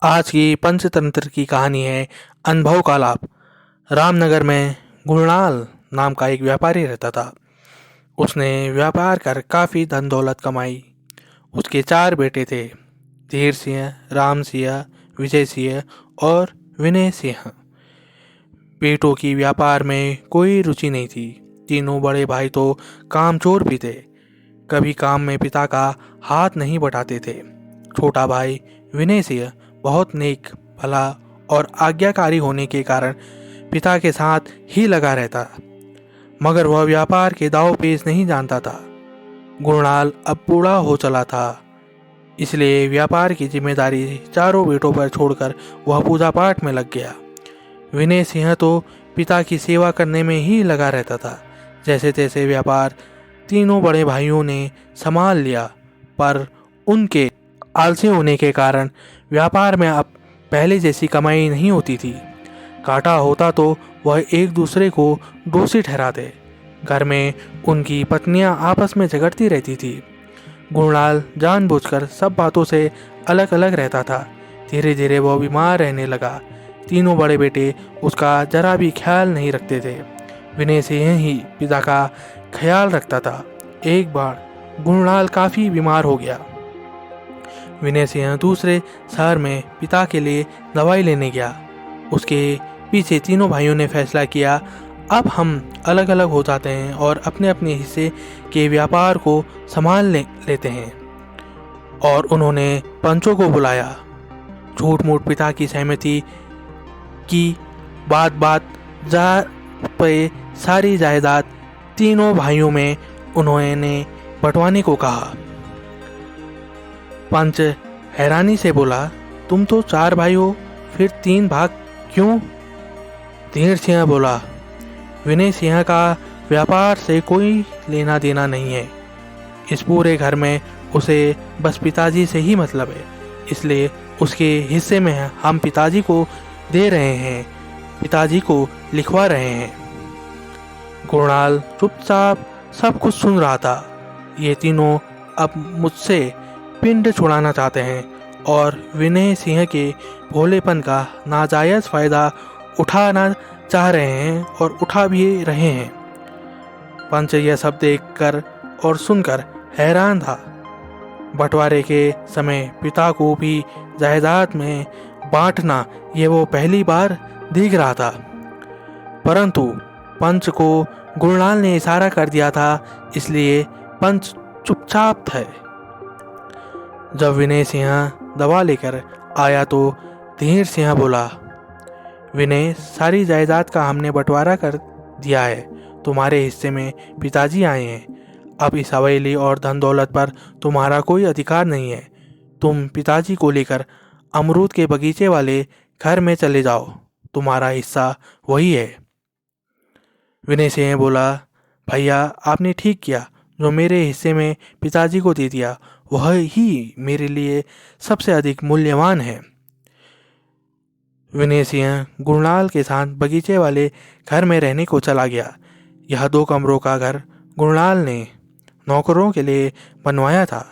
आज की पंचतंत्र की कहानी है अनुभव का लाभ। रामनगर में गुणनाल नाम का एक व्यापारी रहता था। उसने व्यापार कर काफ़ी धन दौलत कमाई। उसके 4 बेटे थे, धीर सिंह, राम सिंह, विजय सिंह और विनय सिंह। बेटों की व्यापार में कोई रुचि नहीं थी। तीनों बड़े भाई तो कामचोर भी थे, कभी काम में पिता का हाथ नहीं बटाते थे। छोटा भाई विनय सिंह बहुत नेक, भला और आज्ञाकारी होने के कारण पिता के साथ ही लगा रहता, मगर वह व्यापार के दांव पेच नहीं जानता था। गुणनाल अब बूढ़ा हो चला था, इसलिए व्यापार की जिम्मेदारी चारों बेटों पर छोड़कर वह पूजा पाठ में लग गया। विनय सिंह तो पिता की सेवा करने में ही लगा रहता था। जैसे तैसे व्यापार तीनों बड़े भाइयों ने संभाल लिया, पर उनके आलसी होने के कारण व्यापार में अब पहले जैसी कमाई नहीं होती थी। घाटा होता तो वह एक दूसरे को दोषी ठहराते। घर में उनकी पत्नियां आपस में झगड़ती रहती थी। गुणनाल जानबूझकर सब बातों से अलग अलग रहता था। धीरे धीरे वह बीमार रहने लगा। तीनों बड़े बेटे उसका जरा भी ख्याल नहीं रखते थे। विनय सिंह ही पिता का ख्याल रखता था। एक बार गुणनाल काफ़ी बीमार हो गया। विनय सिंह दूसरे शहर में पिता के लिए दवाई लेने गया। उसके पीछे तीनों भाइयों ने फैसला किया, अब हम अलग अलग हो जाते हैं और अपने अपने हिस्से के व्यापार को संभाल लेते हैं। और उन्होंने पंचों को बुलाया। झूठ मूठ पिता की सहमति की बात बात जा पे सारी जायदाद तीनों भाइयों में उन्होंने बंटवाने को कहा। पंच हैरानी से बोला, तुम तो 4 भाई हो, फिर 3 भाग क्यों? धीर सिंह बोला, विनय सिंह का व्यापार से कोई लेना देना नहीं है। इस पूरे घर में उसे बस पिताजी से ही मतलब है, इसलिए उसके हिस्से में हम पिताजी को दे रहे हैं, पिताजी को लिखवा रहे हैं। गुणनाल चुपचाप सब कुछ सुन रहा था। ये तीनों अब मुझसे पिंड छुड़ाना चाहते हैं और विनय सिंह के भोलेपन का नाजायज़ फ़ायदा उठाना चाह रहे हैं और उठा भी रहे हैं। पंच यह सब देखकर और सुनकर हैरान था। बंटवारे के समय पिता को भी जायदाद में बांटना ये वो पहली बार देख रहा था, परंतु पंच को गुणनाल ने इशारा कर दिया था, इसलिए पंच चुपचाप थे। जब विनय सिंह दवा लेकर आया तो धीर सिंह बोला, विनय, सारी जायदाद का हमने बंटवारा कर दिया है। तुम्हारे हिस्से में पिताजी आए हैं। अब इस हवेली और धन दौलत पर तुम्हारा कोई अधिकार नहीं है। तुम पिताजी को लेकर अमरूद के बगीचे वाले घर में चले जाओ, तुम्हारा हिस्सा वही है। विनय सिंह बोला, भैया, आपने ठीक किया। जो मेरे हिस्से में पिताजी को दे दिया वह ही मेरे लिए सबसे अधिक मूल्यवान है। विनय सिंह गुणनाल के साथ बगीचे वाले घर में रहने को चला गया। यह 2 कमरों का घर गुणनाल ने नौकरों के लिए बनवाया था।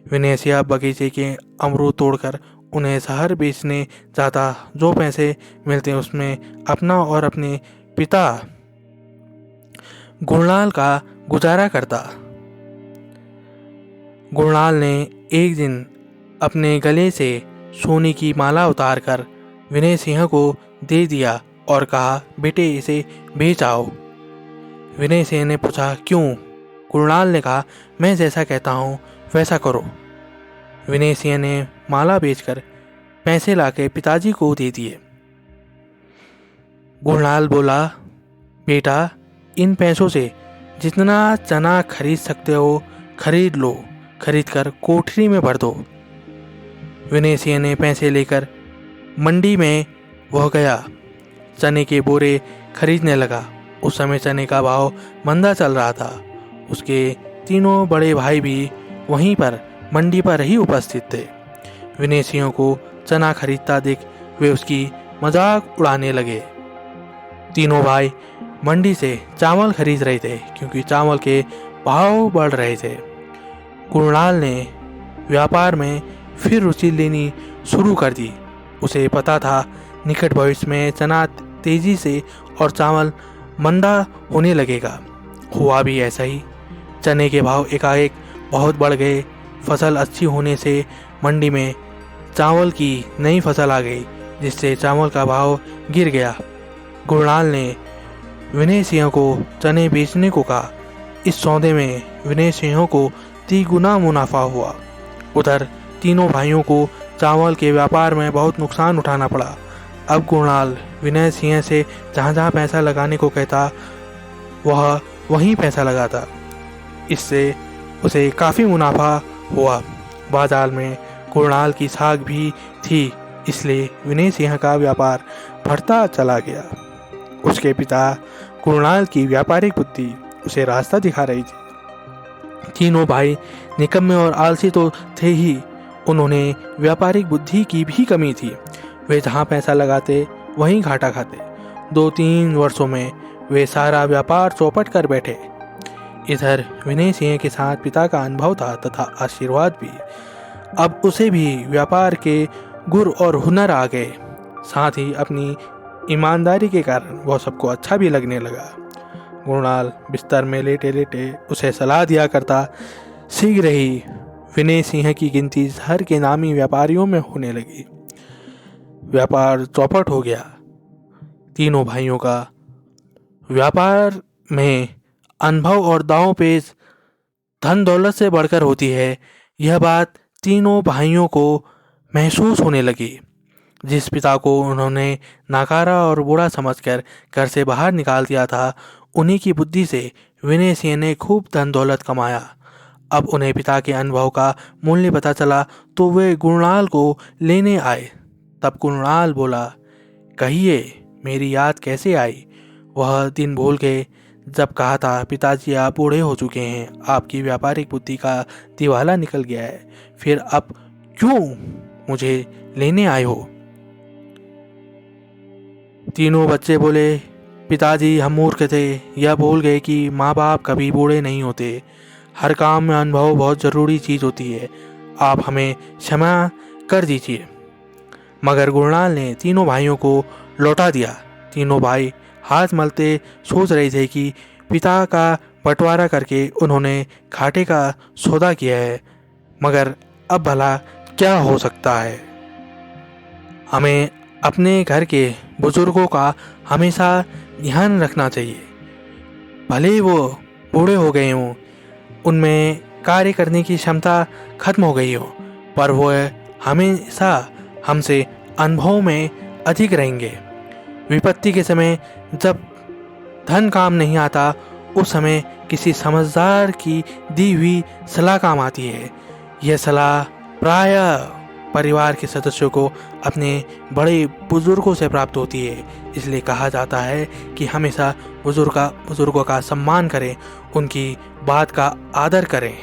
विनय सिंह बगीचे के अमरूद तोड़कर उन्हें शहर बेचने जाता। जो पैसे मिलते उसमें अपना और अपने पिता गुणनाल का गुजारा करता। गुणनाल ने एक दिन अपने गले से सोने की माला उतारकर विनय सिंह को दे दिया और कहा, बेटे, इसे बेच आओ। विनय सिंह ने पूछा, क्यों? गुणनाल ने कहा, मैं जैसा कहता हूँ वैसा करो। विनय सिंह ने माला बेचकर पैसे लाके पिताजी को दे दिए। गुणनाल बोला, बेटा, इन पैसों से जितना चना खरीद सकते हो खरीद लो, खरीद कर कोठरी में भर दो। विनय सिंह ने पैसे लेकर मंडी में वह गया, चने के बोरे खरीदने लगा। उस समय चने का भाव मंदा चल रहा था। उसके तीनों बड़े भाई भी वहीं पर मंडी पर ही उपस्थित थे। विनय सिंह को चना खरीदता देख वे उसकी मजाक उड़ाने लगे। तीनों भाई मंडी से चावल खरीद रहे थे क्योंकि चावल के भाव बढ़ रहे थे। गुणनाल ने व्यापार में फिर रुचि लेनी शुरू कर दी। उसे पता था निकट भविष्य में चना तेजी से और चावल मंदा होने लगेगा। हुआ भी ऐसा ही। चने के भाव एकाएक बहुत बढ़ गए। फसल अच्छी होने से मंडी में चावल की नई फसल आ गई, जिससे चावल का भाव गिर गया। गुरनाल ने विनय सिंह को चने बेचने को कहा। इस सौदे में विनय सिंह को 3 गुना मुनाफा हुआ। उधर तीनों भाइयों को चावल के व्यापार में बहुत नुकसान उठाना पड़ा। अब गुरनाल विनय सिंह से जहाँ जहाँ पैसा लगाने को कहता वह वहीं पैसा लगाता। इससे उसे काफ़ी मुनाफा हुआ। बाजार में गुरनाल की साख भी थी, इसलिए विनय सिंह का व्यापार बढ़ता चला गया। उसके पिता गुरनाल की व्यापारिक बुद्धि उसे रास्ता दिखा रही थी। तीनों भाई निकम्मे और आलसी तो थे ही, उन्होंने व्यापारिक बुद्धि की भी कमी थी। वे जहाँ पैसा लगाते वहीं घाटा खाते। 2-3 वर्षों में वे सारा व्यापार चौपट कर बैठे। इधर विनय सिंह के साथ पिता का अनुभव था तथा आशीर्वाद भी। अब उसे भी व्यापार के गुर और हुनर आ गए। साथ ही अपनी ईमानदारी के कारण वह सबको अच्छा भी लगने लगा। गुरनाल बिस्तर में लेटे लेटे उसे सलाह दिया करता। शीघ्र ही विनय सिंह की गिनती शहर के नामी व्यापारियों में होने लगी। व्यापार चौपट हो गया। तीनों भाइयों का व्यापार में अनुभव और दांव पेच धन दौलत से बढ़कर होती है, यह बात तीनों भाइयों को महसूस होने लगी। जिस पिता को उन्होंने नाकारा और बुरा समझकर घर से बाहर निकाल दिया था, उन्हीं की बुद्धि से विनय सिंह ने खूब धन दौलत कमाया। अब उन्हें पिता के अनुभव का मूल्य पता चला तो वे गुरनाल को लेने आए। तब गुरनाल बोला, कहिए मेरी याद कैसे आई? वह दिन भूल गए जब कहा था पिताजी आप बूढ़े हो चुके हैं, आपकी व्यापारिक बुद्धि का दिवाला निकल गया है, फिर अब क्यों मुझे लेने आए हो? तीनों बच्चे बोले, पिताजी हम मूर्ख थे, यह भूल गए कि माँ बाप कभी बूढ़े नहीं होते। हर काम में अनुभव बहुत ज़रूरी चीज़ होती है, आप हमें क्षमा कर दीजिए। मगर गुरनाल ने तीनों भाइयों को लौटा दिया। तीनों भाई हाथ मलते सोच रहे थे कि पिता का बंटवारा करके उन्होंने घाटे का सौदा किया है, मगर अब भला क्या हो सकता है। हमें अपने घर के बुजुर्गों का हमेशा ध्यान रखना चाहिए। भले ही वो बूढ़े हो गए हों, उनमें कार्य करने की क्षमता खत्म हो गई हो, पर वो हमेशा हमसे अनुभव में अधिक रहेंगे। विपत्ति के समय जब धन काम नहीं आता, उस समय किसी समझदार की दी हुई सलाह काम आती है। यह सलाह प्रायः परिवार के सदस्यों को अपने बड़े बुजुर्गों से प्राप्त होती है। इसलिए कहा जाता है कि हमेशा बुजुर्गों का सम्मान करें, उनकी बात का आदर करें।